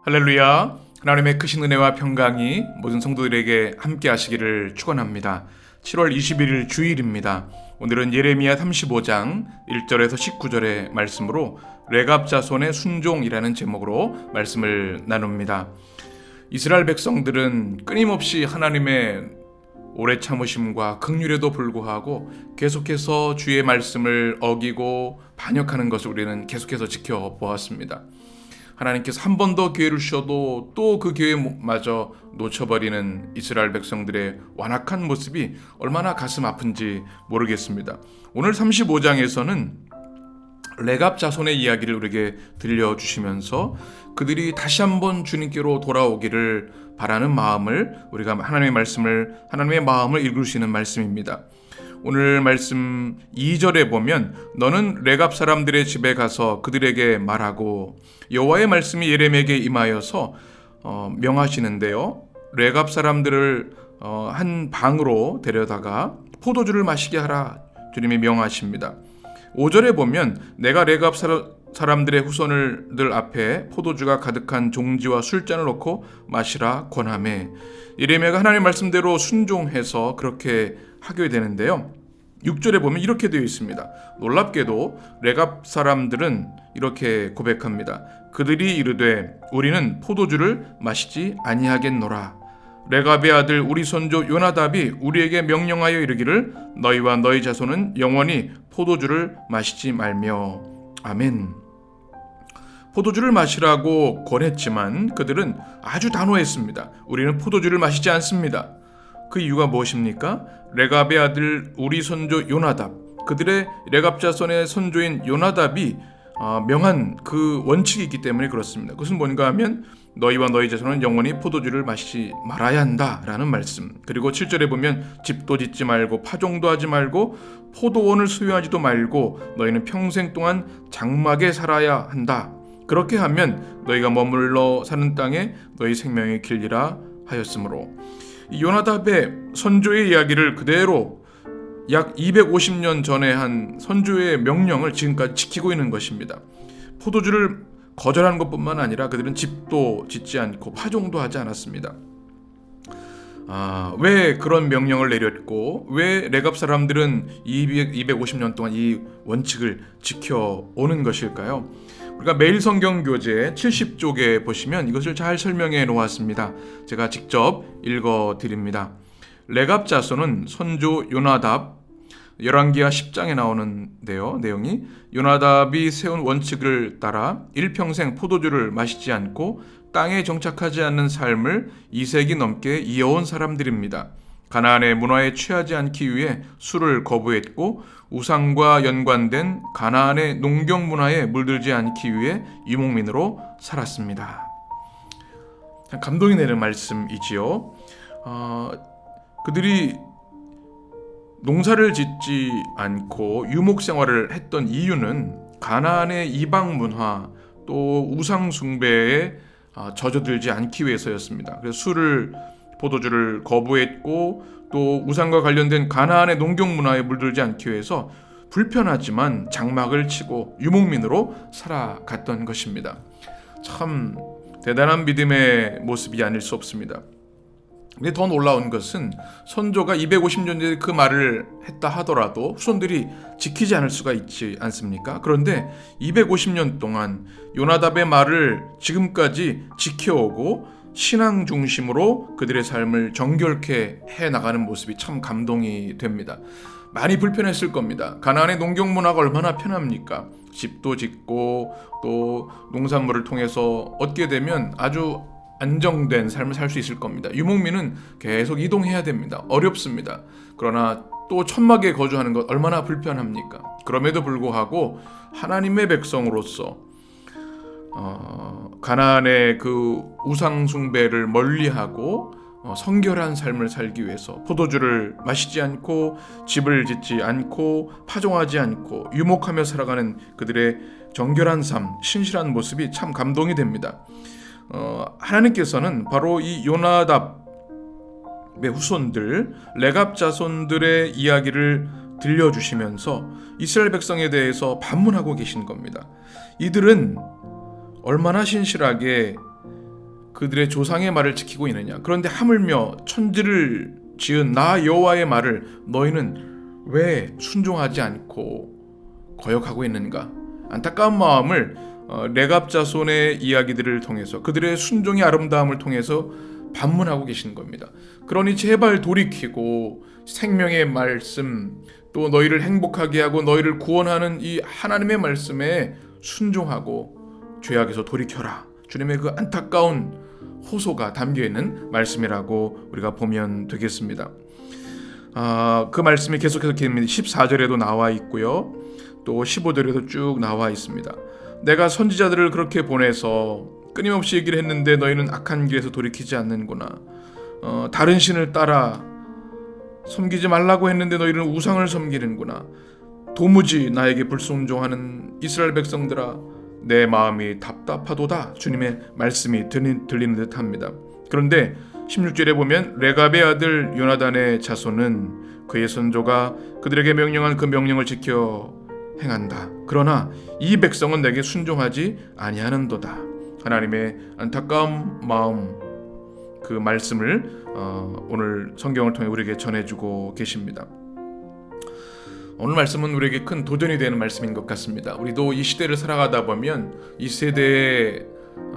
할렐루야. 하나님의 크신 은혜와 평강이 모든 성도들에게 함께 하시기를 축원합니다. 7월 21일 주일입니다. 오늘은 예레미야 35장 1절에서 19절의 말씀으로 레갑 자손의 순종이라는 제목으로 말씀을 나눕니다. 이스라엘 백성들은 끊임없이 하나님의 오래 참으심과 긍휼에도 불구하고 계속해서 주의 말씀을 어기고 반역하는 것을 우리는 계속해서 지켜보았습니다. 하나님께서 한 번 더 기회를 주셔도 또 그 기회마저 놓쳐버리는 이스라엘 백성들의 완악한 모습이 얼마나 가슴 아픈지 모르겠습니다. 오늘 35장에서는 레갑 자손의 이야기를 우리에게 들려주시면서 그들이 다시 한번 주님께로 돌아오기를 바라는 마음을, 우리가 하나님의 마음을 읽을 수 있는 말씀입니다. 오늘 말씀 2절에 보면 너는 레갑 사람들의 집에 가서 그들에게 말하고, 여호와의 말씀이 예레미야에게 임하여서 명하시는데요, 레갑 사람들을 한 방으로 데려다가 포도주를 마시게 하라 주님이 명하십니다. 5절에 보면 내가 레갑 사람들의 후손들 앞에 포도주가 가득한 종지와 술잔을 놓고 마시라 권하매, 예레미야가 하나님의 말씀대로 순종해서 그렇게 하게 되는데요. 6절에 보면 이렇게 되어 있습니다. 놀랍게도 레갑 사람들은 이렇게 고백합니다. 그들이 이르되 우리는 포도주를 마시지 아니하겠노라. 레갑의 아들 우리 손조 요나답이 우리에게 명령하여 이르기를 너희와 너희 자손은 영원히 포도주를 마시지 말며. 아멘. 포도주를 마시라고 권했지만 그들은 아주 단호했습니다. 우리는 포도주를 마시지 않습니다. 그 이유가 무엇입니까? 레갑의 아들 우리 손조 요나답, 그들의 레갑 자손의 손조인 요나답이 명한 그 원칙이 있기 때문에 그렇습니다. 그것은 뭔가 하면 너희와 너희 자손은 영원히 포도주를 마시지 말아야 한다라는 말씀. 그리고 7절에 보면 집도 짓지 말고 파종도 하지 말고 포도원을 소유하지도 말고 너희는 평생 동안 장막에 살아야 한다. 그렇게 하면 너희가 머물러 사는 땅에 너희 생명이 길리라 하였으므로, 요나답의 선조의 이야기를 그대로 약 250년 전에 한 선조의 명령을 지금까지 지키고 있는 것입니다. 포도주를 거절하는 것뿐만 아니라 그들은 집도 짓지 않고 파종도 하지 않았습니다. 왜 그런 명령을 내렸고 왜 레갑 사람들은 250년 동안 이 원칙을 지켜오는 것일까요? 우리가 매일 성경 교재 70쪽에 보시면 이것을 잘 설명해 놓았습니다. 제가 직접 읽어 드립니다. 레갑 자손은 손조 요나답, 열왕기하 10장에 나오는데요. 내용이 요나답이 세운 원칙을 따라 일평생 포도주를 마시지 않고 땅에 정착하지 않는 삶을 2세기 넘게 이어온 사람들입니다. 가나안의 문화에 취하지 않기 위해 술을 거부했고 우상과 연관된 가나안의 농경 문화에 물들지 않기 위해 유목민으로 살았습니다. 감동이 되는 말씀이지요. 그들이 농사를 짓지 않고 유목 생활을 했던 이유는 가나안의 이방 문화 또 우상 숭배에 젖어들지 않기 위해서였습니다. 그래서 포도주를 거부했고 또 우상과 관련된 가나안의 농경 문화에 물들지 않기 위해서 불편하지만 장막을 치고 유목민으로 살아갔던 것입니다. 참 대단한 믿음의 모습이 아닐 수 없습니다. 근데 더 놀라운 것은 선조가 250년 전에 그 말을 했다 하더라도 후손들이 지키지 않을 수가 있지 않습니까? 그런데 250년 동안 요나답의 말을 지금까지 지켜오고 신앙 중심으로 그들의 삶을 정결케 해나가는 모습이 참 감동이 됩니다. 많이 불편했을 겁니다. 가나안의 농경 문화가 얼마나 편합니까? 집도 짓고 또 농산물을 통해서 얻게 되면 아주 안정된 삶을 살 수 있을 겁니다. 유목민은 계속 이동해야 됩니다. 어렵습니다. 그러나 또 천막에 거주하는 것 얼마나 불편합니까? 그럼에도 불구하고 하나님의 백성으로서 가나안의 그 우상 숭배를 멀리하고 성결한 삶을 살기 위해서 포도주를 마시지 않고 집을 짓지 않고 파종하지 않고 유목하며 살아가는 그들의 정결한 삶, 신실한 모습이 참 감동이 됩니다. 하나님께서는 바로 이 요나답의 후손들 레갑 자손들의 이야기를 들려주시면서 이스라엘 백성에 대해서 반문하고 계신 겁니다. 이들은 얼마나 신실하게 그들의 조상의 말을 지키고 있느냐? 그런데 하물며 천지를 지은 나 여호와의 말을 너희는 왜 순종하지 않고 거역하고 있는가? 안타까운 마음을 레갑 자손의 이야기들을 통해서 그들의 순종의 아름다움을 통해서 반문하고 계신 겁니다. 그러니 제발 돌이키고 생명의 말씀, 또 너희를 행복하게 하고 너희를 구원하는 이 하나님의 말씀에 순종하고 죄악에서 돌이켜라. 주님의 그 안타까운 호소가 담겨있는 말씀이라고 우리가 보면 되겠습니다. 그 말씀이 계속해서 14절에도 나와 있고요, 또 15절에도 쭉 나와 있습니다. 내가 선지자들을 그렇게 보내서 끊임없이 얘기를 했는데 너희는 악한 길에서 돌이키지 않는구나. 다른 신을 따라 섬기지 말라고 했는데 너희는 우상을 섬기는구나. 도무지 나에게 불순종하는 이스라엘 백성들아, 내 마음이 답답하도다. 주님의 말씀이 들리는 듯합니다. 그런데 16절에 보면 레갑의 아들 요나단의 자손은 그의 선조가 그들에게 명령한 그 명령을 지켜 행한다. 그러나 이 백성은 내게 순종하지 아니하는도다. 하나님의 안타까운 마음, 그 말씀을 오늘 성경을 통해 우리에게 전해주고 계십니다. 오늘 말씀은 우리에게 큰 도전이 되는 말씀인 것 같습니다. 우리도 이 시대를 살아가다 보면 이 세대에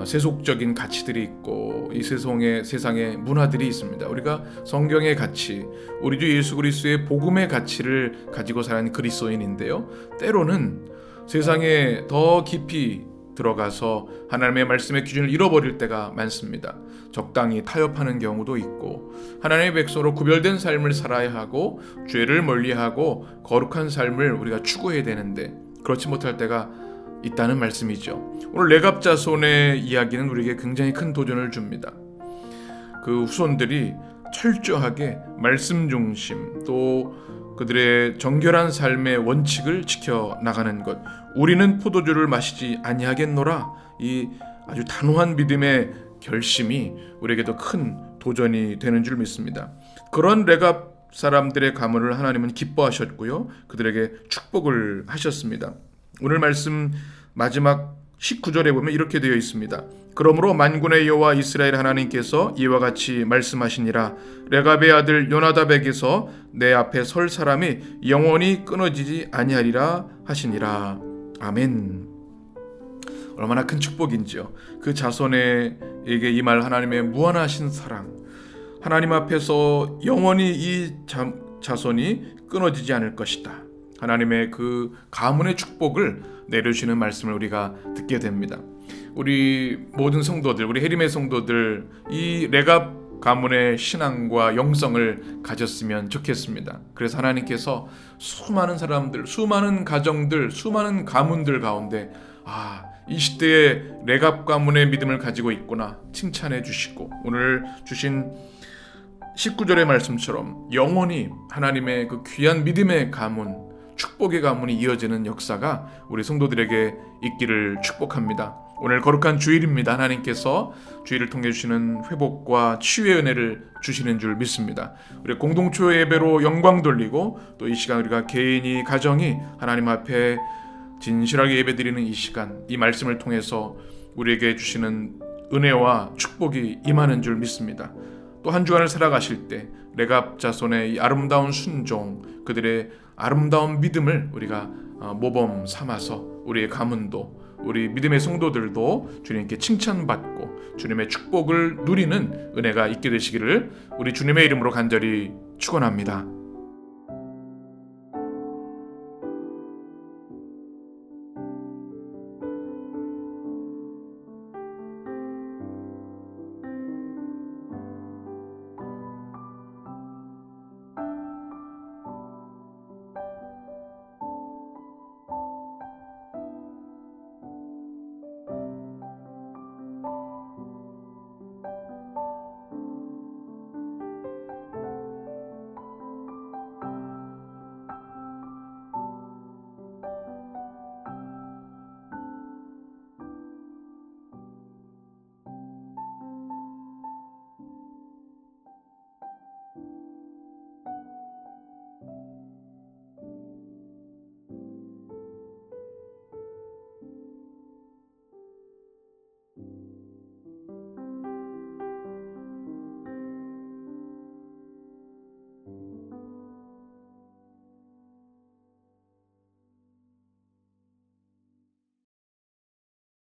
세속적인 가치들이 있고 이 세상의 문화들이 있습니다. 우리가 성경의 가치, 우리 주 예수 그리스도의 복음의 가치를 가지고 사는 그리스도인인데요, 때로는 세상에 더 깊이 들어가서 하나님의 말씀의 기준을 잃어버릴 때가 많습니다. 적당히 타협하는 경우도 있고, 하나님의 백성으로 구별된 삶을 살아야 하고 죄를 멀리하고 거룩한 삶을 우리가 추구해야 되는데 그렇지 못할 때가 있다는 말씀이죠. 오늘 레갑 자손의 이야기는 우리에게 굉장히 큰 도전을 줍니다. 그 후손들이 철저하게 말씀 중심, 또 그들의 정결한 삶의 원칙을 지켜나가는 것, 우리는 포도주를 마시지 아니하겠노라, 이 아주 단호한 믿음의 결심이 우리에게도 큰 도전이 되는 줄 믿습니다. 그런 레갑 사람들의 가문을 하나님은 기뻐하셨고요, 그들에게 축복을 하셨습니다. 오늘 말씀 마지막 19절에 보면 이렇게 되어 있습니다. 그러므로 만군의 여호와 이스라엘 하나님께서 이와 같이 말씀하시니라. 레갑의 아들 요나답에게서 내 앞에 설 사람이 영원히 끊어지지 아니하리라 하시니라. 아멘. 얼마나 큰 축복인지요. 그 자손에게 임할 하나님의 무한하신 사랑, 하나님 앞에서 영원히 이 자손이 끊어지지 않을 것이다. 하나님의 그 가문의 축복을 내려주시는 말씀을 우리가 듣게 됩니다. 우리 모든 성도들, 우리 해림의 성도들, 이 레갑 가문의 신앙과 영성을 가졌으면 좋겠습니다. 그래서 하나님께서 수많은 사람들, 수많은 가정들, 수많은 가문들 가운데 이 시대에 레갑 가문의 믿음을 가지고 있구나 칭찬해 주시고, 오늘 주신 19절의 말씀처럼 영원히 하나님의 그 귀한 믿음의 가문, 축복의 가문이 이어지는 역사가 우리 성도들에게 있기를 축복합니다. 오늘 거룩한 주일입니다. 하나님께서 주일을 통해 주시는 회복과 치유의 은혜를 주시는 줄 믿습니다. 우리 공동체 예배로 영광 돌리고, 또 이 시간 우리가 개인이, 가정이 하나님 앞에 진실하게 예배드리는 이 시간, 이 말씀을 통해서 우리에게 주시는 은혜와 축복이 임하는 줄 믿습니다. 또 한 주간을 살아가실 때 레갑 자손의 이 아름다운 순종, 그들의 아름다운 믿음을 우리가 모범 삼아서 우리의 가문도, 우리 믿음의 성도들도 주님께 칭찬받고 주님의 축복을 누리는 은혜가 있게 되시기를 우리 주님의 이름으로 간절히 축원합니다.